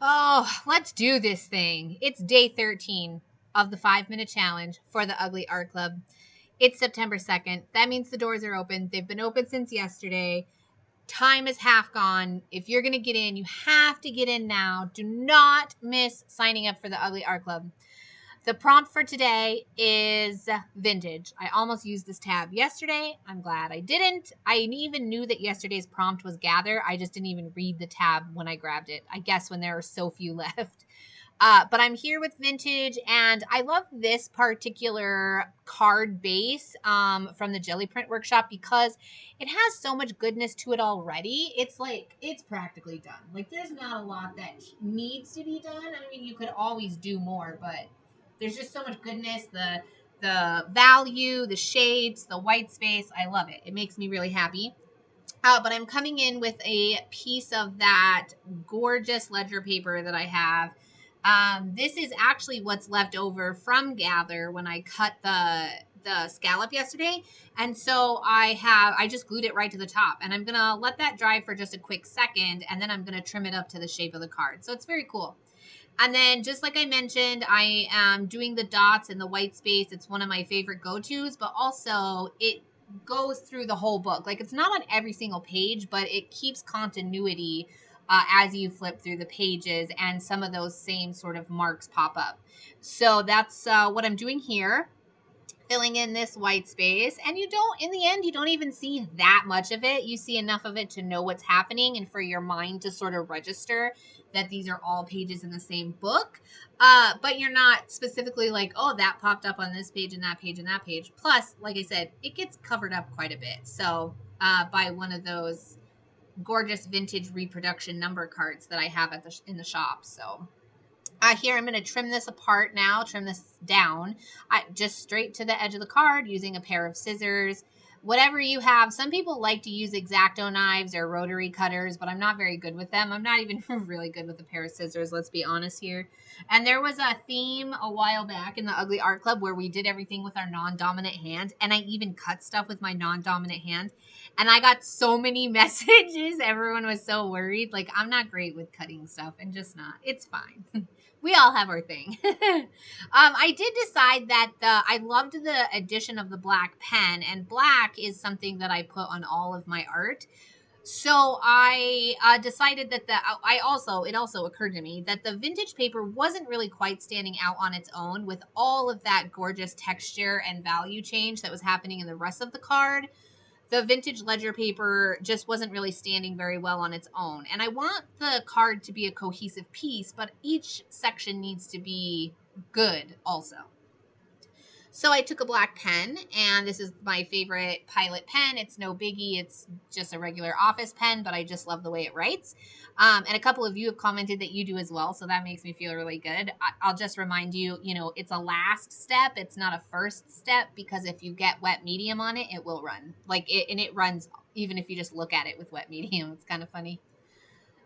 Oh, let's do this thing. It's day 13 of the 5-minute challenge for the Ugly Art Club. It's September 2nd. That means the doors are open. They've been open since yesterday. Time is half gone. If you're going to get in, you have to get in now. Do not miss signing up for the Ugly Art Club. The prompt for today is vintage. I almost used this tab yesterday. I'm glad I didn't. I even knew that yesterday's prompt was gather. I just didn't even read the tab when I grabbed it. I guess when there are so few left. But I'm here with vintage, and I love this particular card base from the Gelli Print workshop because it has so much goodness to it already. It's like, it's practically done. Like, there's not a lot that needs to be done. I mean, you could always do more, but there's just so much goodness. The value, the shades, the white space. I love it. It makes me really happy. But I'm coming in with a piece of that gorgeous ledger paper that I have. This is actually what's left over from Gather when I cut the scallop yesterday. And so I just glued it right to the top, and I'm going to let that dry for just a quick second, and then I'm going to trim it up to the shape of the card. So it's very cool. And then, just like I mentioned, I am doing the dots and the white space. It's one of my favorite go-tos, but also it goes through the whole book. Like, it's not on every single page, but it keeps continuity as you flip through the pages, and some of those same sort of marks pop up. So that's what I'm doing here, filling in this white space. And in the end, you don't even see that much of it. You see enough of it to know what's happening and for your mind to sort of register that these are all pages in the same book. But you're not specifically like, oh, that popped up on this page and that page and that page. Plus, like I said, it gets covered up quite a bit. So by one of those gorgeous vintage reproduction number cards that I have in the shop. So here I'm going to trim this apart now, trim this down, just straight to the edge of the card using a pair of scissors. Whatever you have. Some people like to use X-Acto knives or rotary cutters, but I'm not very good with them. I'm not even really good with a pair of scissors, let's be honest here. And there was a theme a while back in the Ugly Art Club where we did everything with our non-dominant hand, and I even cut stuff with my non-dominant hand. And I got so many messages. Everyone was so worried. Like, I'm not great with cutting stuff, and just not. It's fine. We all have our thing. I did decide that I loved the addition of the black pen, and black is something that I put on all of my art. So I decided that it also occurred to me that the vintage paper wasn't really quite standing out on its own with all of that gorgeous texture and value change that was happening in the rest of the card. The vintage ledger paper just wasn't really standing very well on its own. And I want the card to be a cohesive piece, but each section needs to be good also. So I took a black pen, and this is my favorite Pilot pen. It's no biggie. It's just a regular office pen, but I just love the way it writes. And a couple of you have commented that you do as well, so that makes me feel really good. I'll just remind you, it's a last step. It's not a first step, because if you get wet medium on it, it will run. And it runs even if you just look at it with wet medium. It's kind of funny.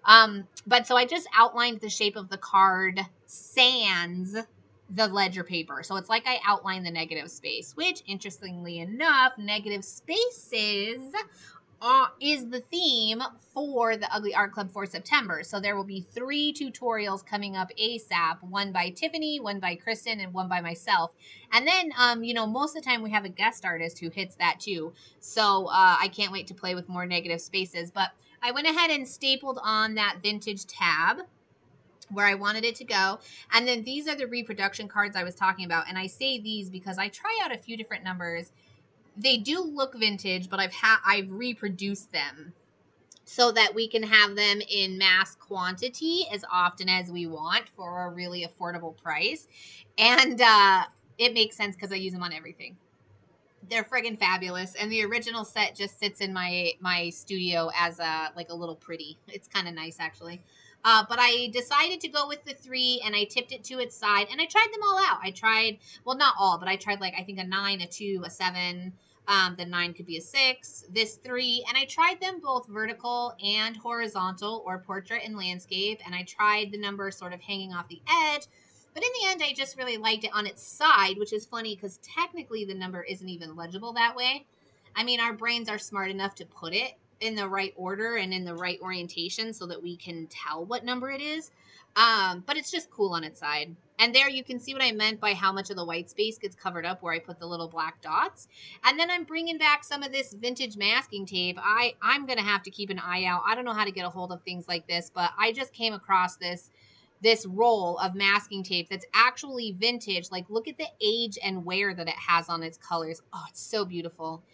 But so I just outlined the shape of the card sans the ledger paper. So it's like I outlined the negative space, which, interestingly enough, negative spaces is the theme for the Ugly Art Club for September. So there will be 3 tutorials coming up ASAP, one by Tiffany, one by Kristen, and one by myself. And then, most of the time we have a guest artist who hits that too. So I can't wait to play with more negative spaces. But I went ahead and stapled on that vintage tab where I wanted it to go. And then these are the reproduction cards I was talking about. And I say these because I try out a few different numbers. They do look vintage, but I've reproduced them so that we can have them in mass quantity as often as we want for a really affordable price. And it makes sense because I use them on everything. They're friggin' fabulous. And the original set just sits in my studio as a little pretty. It's kind of nice, actually. But I decided to go with the 3, and I tipped it to its side, and I tried them all out. I tried, well, not all, but I tried I think a 9, a 2, a 7. The 9 could be a 6, this 3, and I tried them both vertical and horizontal, or portrait and landscape, and I tried the number sort of hanging off the edge. But in the end, I just really liked it on its side, which is funny because technically the number isn't even legible that way. I mean, our brains are smart enough to put it in the right order and in the right orientation so that we can tell what number it is. But it's just cool on its side. And there you can see what I meant by how much of the white space gets covered up where I put the little black dots. And then I'm bringing back some of this vintage masking tape. I'm going to have to keep an eye out. I don't know how to get a hold of things like this, but I just came across this roll of masking tape that's actually vintage. Like, look at the age and wear that it has on its colors. Oh, it's so beautiful.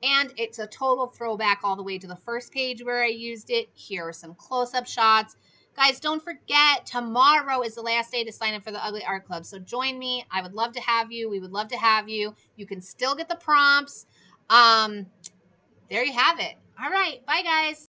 And it's a total throwback all the way to the first page where I used it. Here are some close-up shots. Guys, don't forget, tomorrow is the last day to sign up for the Ugly Art Club. So join me. I would love to have you. We would love to have you. You can still get the prompts. There you have it. All right. Bye, guys.